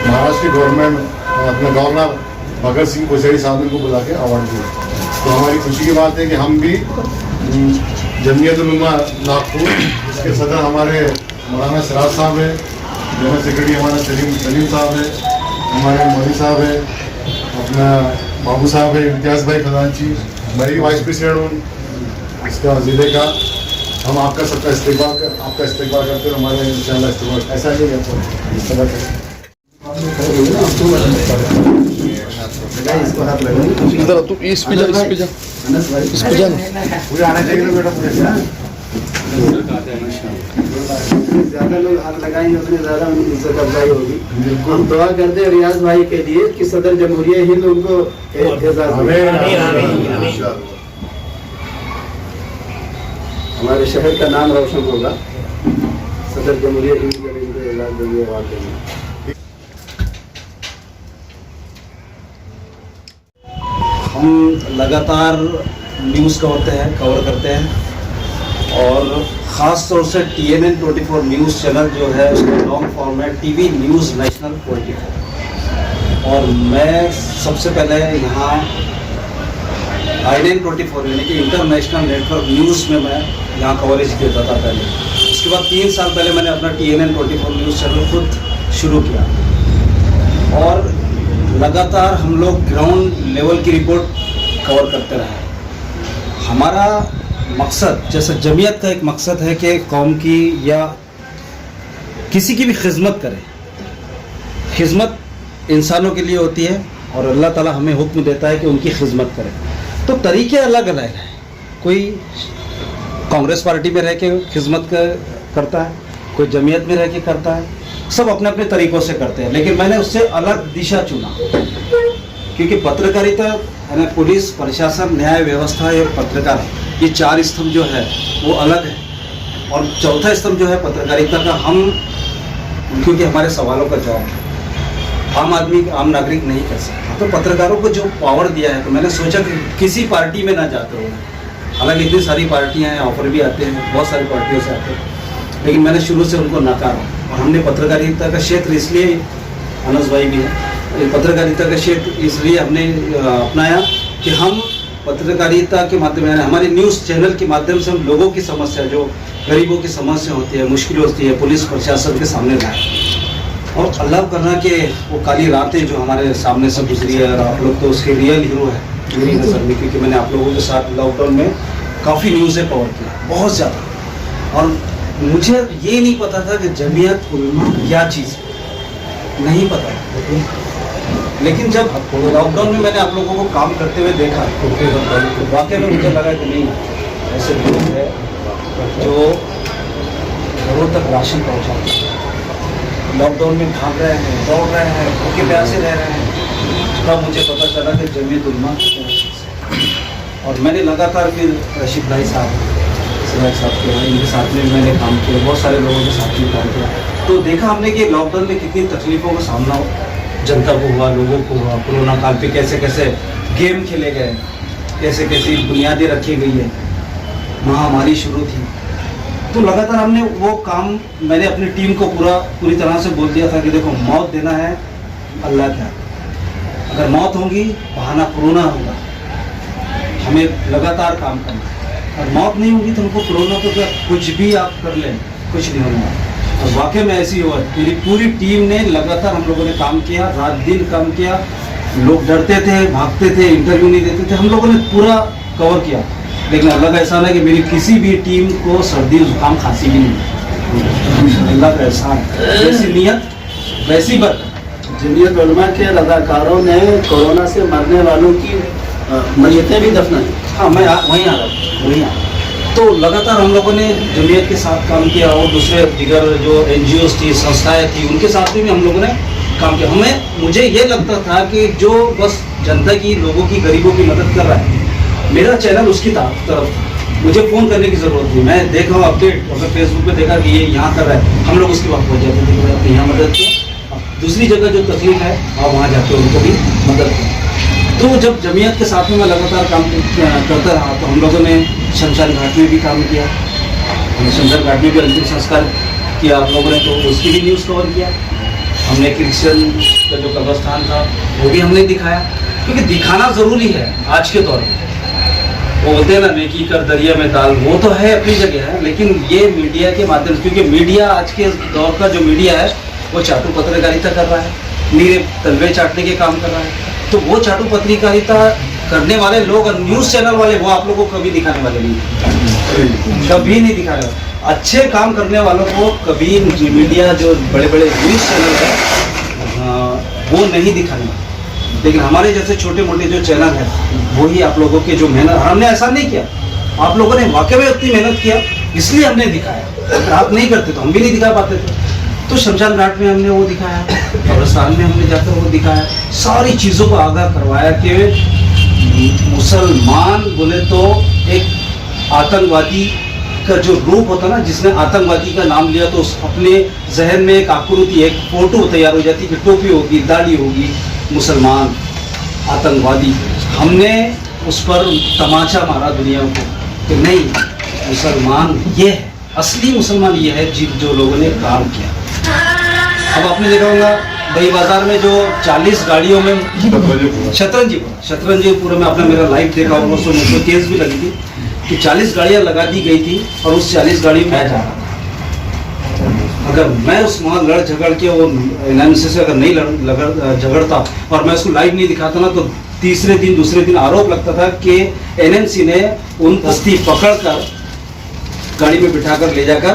महाराष्ट्र की गवर्नमेंट अपने गवर्नर भगत सिंह कोश्यारी साहब ने को बुला के अवार्ड दिया। तो हमारी खुशी की बात है कि हम भी जमीयत उलमा नागपुर, इसके सदर हमारे मौलाना सिराज साहब है, जनरल सेक्रेटरी हमारा सलीम साहब है, हमारे मौली साहब है, अपना बाबू साहब है, इम्तियाज़ भाई खजांची, मैं भी वाइस प्रेसिडेंट हूँ इसका ज़िले का। हम आपका सबका इस्तेकबाल करते हैं, हमारे इंशाल्लाह इस्तेकबाल ऐसा नहीं है तो इस तरह का। इधर तू इस पे जा पूरे आना चाहिए ना बेटा, पूरे ज्यादा लोग हाथ लगाएंगे उतने ज्यादा उनकी इज्जत अफजाई होगी। हम दुआ करते हैं रियाज भाई के लिए कि सदर जमहूरिया हिंद उनको एजाज दे। हमारे शहर का नाम रोशन होगा, सदर जमहूरिया हिंद जब इनको एजाज देंगे, अवार्ड देंगे। हम लगातार न्यूज़ कवर करते हैं और ख़ास तौर से TNN 24 न्यूज़ चैनल जो है उसका लॉन्ग फॉर्म है TV न्यूज़ नेशनल 24। और मैं सबसे पहले यहाँ INN 24 यानी कि इंटरनेशनल नेटवर्क न्यूज़ में मैं यहाँ कवरेज देता था पहले। उसके बाद 3 साल पहले मैंने अपना TNN 24 न्यूज़ चैनल खुद शुरू किया और लगातार हम लोग ग्राउंड लेवल की रिपोर्ट कवर करते रहे। हमारा मकसद, जैसे जमीयत का एक मकसद है कि कौम की या किसी की भी खिदमत करें। खिदमत इंसानों के लिए होती है और अल्लाह ताला हमें हुक्म देता है कि उनकी खिदमत करें। तो तरीके अलग अलग हैं, कोई कांग्रेस पार्टी में रह के खिदमत करता है, कोई जमीयत में रह के करता है, सब अपने अपने तरीक़ों से करते हैं। लेकिन मैंने उससे अलग दिशा चुना क्योंकि पत्रकारिता यानी पुलिस, प्रशासन, न्याय व्यवस्था या पत्रकार, ये 4 स्तंभ जो है वो अलग है और चौथा स्तंभ जो है पत्रकारिता का हम, क्योंकि हमारे सवालों का जवाब आम आदमी, आम नागरिक नहीं कर सकता। तो पत्रकारों को जो पावर दिया है तो मैंने सोचा कि किसी पार्टी में ना जाते हो। हालांकि इतनी सारी पार्टियाँ हैं, ऑफर भी आते हैं, बहुत सारी पार्टियों से आते हैं, लेकिन मैंने शुरू से उनको नकारा। और हमने पत्रकारिता का क्षेत्र इसलिए, अनस भाई भी है, पत्रकारिता का क्षेत्र इसलिए हमने अपनाया कि हम पत्रकारिता के माध्यम में, हमारे न्यूज़ चैनल के माध्यम से हम लोगों की समस्या, जो गरीबों की समस्या होती है, मुश्किल होती है, पुलिस प्रशासन के सामने लाए। और अल्लाह करना कि वो काली रातें जो हमारे सामने से गुजरी है, और आप लोग तो उसके रियल हीरो है मेरी नज़र में, क्योंकि मैंने आप लोगों के साथ लॉकडाउन में काफ़ी न्यूज़ें कवर किया, बहुत ज़्यादा। और मुझे ये नहीं पता था कि जमीयत उलमा क्या चीज़ है, नहीं पता। लेकिन जब लॉकडाउन में मैंने आप लोगों को काम करते हुए देखा तो वाकई में मुझे लगा कि नहीं, ऐसे लोग हैं जो घरों तक राशन पहुंचाते हैं, लॉकडाउन में भाग रहे हैं, दौड़ रहे हैं, भूखे प्यासे रह रहे हैं। तब मुझे पता चला कि जमीयत उलमा क्या चीज़ है। और मैंने लगातार फिर रशीद भाई साहब, सिराज साहब के, इनके साथ में मैंने काम किया, बहुत सारे लोगों के साथ में काम किया। तो देखा हमने कि लॉकडाउन में कितनी तकलीफ़ों का सामना जनता को हुआ, लोगों को हुआ। कोरोना काल पे कैसे कैसे गेम खेले गए, कैसे कैसी बुनियादें रखी गई है, महामारी शुरू थी। तो लगातार हमने वो काम, मैंने अपनी टीम को पूरी तरह से बोल दिया था कि देखो, मौत देना है अल्लाह क्या, अगर मौत होगी बहाना कोरोना होगा, हमें लगातार काम करना है। और मौत नहीं होगी तो उनको कोरोना तो क्या, कुछ भी आप कर लें, कुछ नहीं होगा। और वाकई में ऐसी हुआ, मेरी पूरी टीम ने लगातार, हम लोगों ने काम किया, रात दिन काम किया। लोग डरते थे, भागते थे, इंटरव्यू नहीं देते थे, हम लोगों ने पूरा कवर किया। लेकिन अल्लाह का एहसान है कि मेरी किसी भी टीम को सर्दी जुकाम खांसी भी नहीं। अल्लाह का एहसान, जैसी नीयत वैसी बरकत। जमीयत उलमा के अदाकारों ने कोरोना से मरने वालों की मय्यतें भी दफनाई। हाँ, मैं वहीं आ रहा हूँ, वहीं आ। तो लगातार हम लोगों ने जमीयत के साथ काम किया और दूसरे दिगर जो NGOs थी, संस्थाएं थी, उनके साथ भी हम लोगों ने काम किया। मुझे ये लगता था कि जो बस जनता की, लोगों की, गरीबों की मदद कर रहा है, मेरा चैनल उसकी तरफ था। मुझे फ़ोन करने की ज़रूरत नहीं, मैं देख रहा हूँ अपडेट, और मैं फेसबुक पे देखा कि ये यहाँ कर रहा है, हम लोग उसके बाद पहुँच जाते थे कि आपने यहाँ मदद किया। दूसरी जगह जो तकलीफ है आप वहाँ जाके उनको भी मदद करें। तो जब जमीयत के साथ में मैं लगातार काम करता रहा तो हम लोगों ने शमशान घाट में भी काम किया, शमशान घाट में भी अंतिम संस्कार किया आप लोगों ने, तो उसकी भी न्यूज़ कवर किया हमने। क्रिश्चियन का जो कब्रस्तान था वो भी हमने दिखाया, क्योंकि दिखाना ज़रूरी है आज के दौर में। वो बोलते हैं ना, नेकी कर दरिया में डाल, वो तो है अपनी जगह है, लेकिन ये मीडिया के माध्यम से, क्योंकि मीडिया आज के दौर का जो मीडिया है वो चाटू पत्रकारिता कर रहा है, नीरे तलवे चाटने के काम कर रहा है। तो वो चाटू पत्रकारिता करने वाले लोग और न्यूज़ चैनल वाले, वो आप लोगों को कभी दिखाने वाले नहीं, कभी नहीं दिखाने वाले। अच्छे काम करने वालों को कभी मीडिया, जो बड़े बड़े न्यूज़ चैनल है, वो नहीं दिखाने वाले। लेकिन हमारे जैसे छोटे मोटे जो चैनल है, वही आप लोगों के जो मेहनत, हमने ऐसा नहीं किया, आप लोगों ने वाकई में उतनी मेहनत किया, इसलिए हमने दिखाया। अगर आप नहीं करते तो हम भी नहीं दिखा पाते थे। तो शमशान घाट में हमने वो दिखाया, कब्रिस्तान में हमने जाकर वो दिखाया, सारी चीज़ों को आगाह करवाया कि मुसलमान बोले तो एक आतंकवादी का जो रूप होता ना, जिसने आतंकवादी का नाम लिया तो अपने जहन में एक आकृति, एक फोटो तैयार हो जाती कि टोपी होगी, दाढ़ी होगी, मुसलमान आतंकवादी। हमने उस पर तमाचा मारा दुनिया को कि नहीं, मुसलमान ये है, असली मुसलमान ये है जो लोगों ने काम किया। अब आपने देखा होगा दही बाजार में जो 40 गाड़ियों में शतरंजीपुर में आपने मेरा लाइव देखा होगा, उसमें मुझे केस भी लगी थी कि 40 गाड़ियां लगा दी गई थी और उस 40 गाड़ियों में मैं जा रहा था। अगर मैं उस वहाँ लड़ झगड़ के वो एनएमसी से अगर नहीं झगड़ता और मैं उसको लाइव नहीं दिखाता ना, तो तीसरे दिन दूसरे दिन आरोप लगता था कि एनएमसी ने उन बस्ती पकड़कर गाड़ी में बिठाकर ले जाकर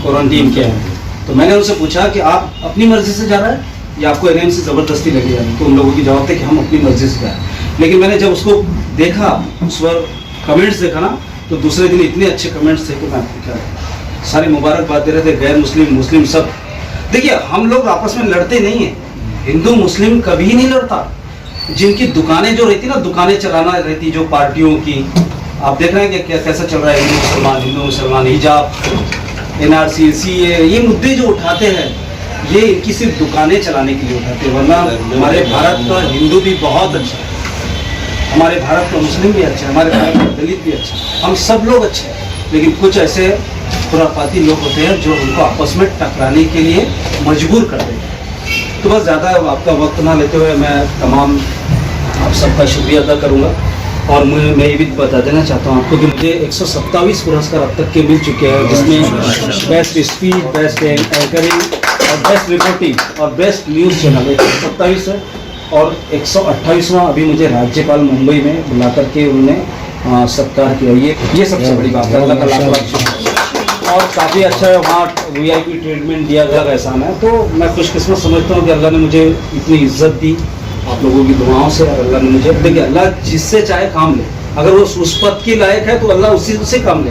क्वारंटीन किया है। तो मैंने उनसे पूछा कि आप अपनी मर्जी से जा रहा है या आपको एनएमसी ज़बरदस्ती लगी जा रही है? तो उन लोगों की जवाब थे कि हम अपनी मर्जी से जा रहे हैं। लेकिन मैंने जब उसको देखा, उस पर कमेंट्स देखा ना, तो दूसरे दिन इतने अच्छे कमेंट्स थे कि मैं आपको क्या सारे मुबारकबाद दे रहे थे, गैर मुस्लिम मुस्लिम सब। देखिए, हम लोग आपस में लड़ते नहीं हैं, हिंदू मुस्लिम कभी नहीं लड़ता। जिनकी दुकानें जो रहती ना, दुकानें चलाना रहती जो पार्टियों की, आप देख रहे हैं कि कैसा चल रहा है, हिंदू मुसलमान, हिजाब, एनआरसी, सीए, ये मुद्दे जो उठाते हैं, ये इनकी सिर्फ दुकानें चलाने के लिए उठाते हैं। वरना हमारे भारत का हिंदू भी बहुत अच्छा है, हमारे भारत का मुस्लिम भी अच्छा है, हमारे भारत का दलित भी अच्छा है, हम सब लोग अच्छे हैं। लेकिन कुछ ऐसे खुरापाती लोग होते हैं जो उनको आपस में टकराने के लिए मजबूर कर देते हैं। तो बस ज़्यादा आपका वक्त ना लेते हुए मैं तमाम आप सबका शुक्रिया अदा करूँगा। और मैं ये भी बता देना चाहता हूँ आपको कि मुझे 127 पुरस्कार अब तक के मिल चुके हैं, जिसमें बेस्ट स्पीच, बेस्ट एंकरिंग और बेस्ट रिपोर्टिंग और बेस्ट न्यूज़ चैनल 127 है। और 128वां अभी मुझे राज्यपाल मुंबई में बुला करके उन्होंने सत्कार किया। ये सबसे बड़ी बात है, अल्लाह का लाख लाख शुक्र। और काफ़ी अच्छा है, वहाँ VIP ट्रीटमेंट दिया गया, एहसान है। तो मैं खुशकिस्मत समझता हूँ कि अल्लाह ने मुझे इतनी इज्जत दी आप लोगों की दुआओं से। और अल्लाह ने मुझे, देखिए, अल्लाह जिससे चाहे काम ले, अगर वो उस पद के लायक है तो अल्लाह उसी से काम ले।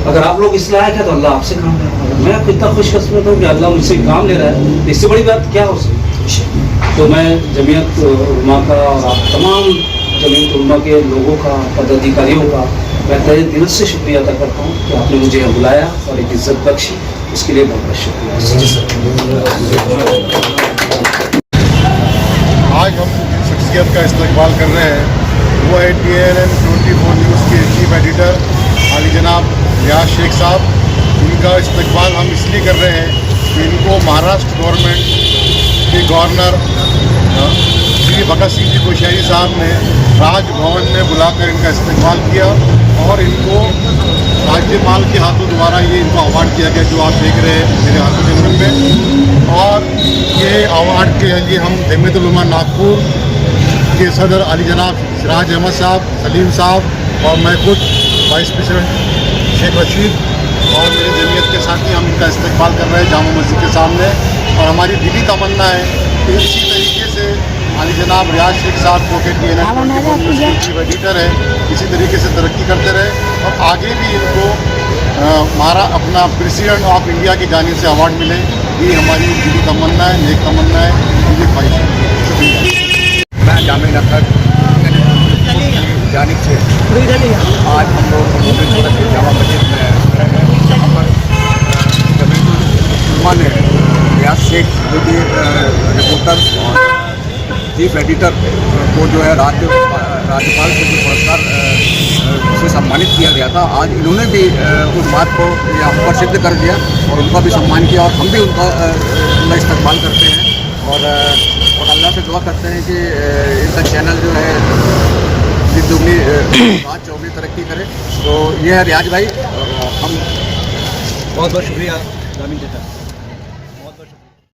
अगर आप लोग इस लायक है तो अल्लाह आपसे काम ले। मैं इतना खुशकिस्मत हूँ कि अल्लाह मुझसे काम ले रहा है, इससे बड़ी बात क्या हो सकती। तो मैं जमीयत उलमा का और आप तमाम जमीयत उलमा के लोगों का, पदाधिकारियों का मैं तहे दिल से शुक्रिया अदा करता हूँ कि आपने मुझे यहाँ बुलाया और एक इज्जत बख्शी, उसके लिए बहुत बहुत शुक्रिया। आज हम शख्सियत का इस्तेमाल कर रहे हैं, वो है TNN 24 न्यूज़ के चीफ एडिटर आली जनाब रियाज शेख साहब। इनका इस्तेमाल हम इसलिए कर रहे हैं कि इनको महाराष्ट्र गवर्नमेंट के गवर्नर श्री भगत सिंह जी कोश्यारी साहब ने राजभवन में बुलाकर इनका इस्तेमाल किया और इनको राज्यपाल के हाथों द्वारा ये इनको अवार्ड किया गया, जो आप देख रहे हैं मेरे हाथों के अंदर में। और ये अवार्ड के लिए हम जमीयत उलमा नागपुर के सदर अली जनाब सिराज अहमद साहब, सलीम साहब और मैं खुद वाइस प्रेसिडेंट शेख रशीद और मेरे जमीयत के साथी हम इनका इस्तेमाल कर रहे हैं जामा मस्जिद के सामने। और हमारी दिली तमन्ना है कि इसी तरीके से अली जनाब रियाज शेख साहब को के TNN चीफ एडिटर है, इसी तरीके से तरक्की करते रहे और आगे भी इनको हमारा अपना प्रेसिडेंट ऑफ इंडिया की जानिब से अवार्ड मिले। ये हमारी दिली तमन्ना है, नेक तमन्ना है, मुझे ख्वाहिश है। शुक्रिया। मैं जामिया नगर जानिब से आज हम लोग जामा मस्जिद में ने रियाज शेख जो कि रिपोर्टर और चीफ एडिटर को जो है राज्यपाल से जो पुरस्कार से सम्मानित किया गया था, आज इन्होंने भी उस बात को यहाँ पर सिद्ध कर दिया और उनका भी सम्मान किया और हम भी उनका इस्तेमाल करते हैं। और अल्लाह से दुआ करते हैं कि इनका चैनल जो है दिन दुगनी रात चौगनी तरक्की करे। तो ये है रियाज भाई, हम बहुत बहुत शुक्रिया ग्रामीण नेता।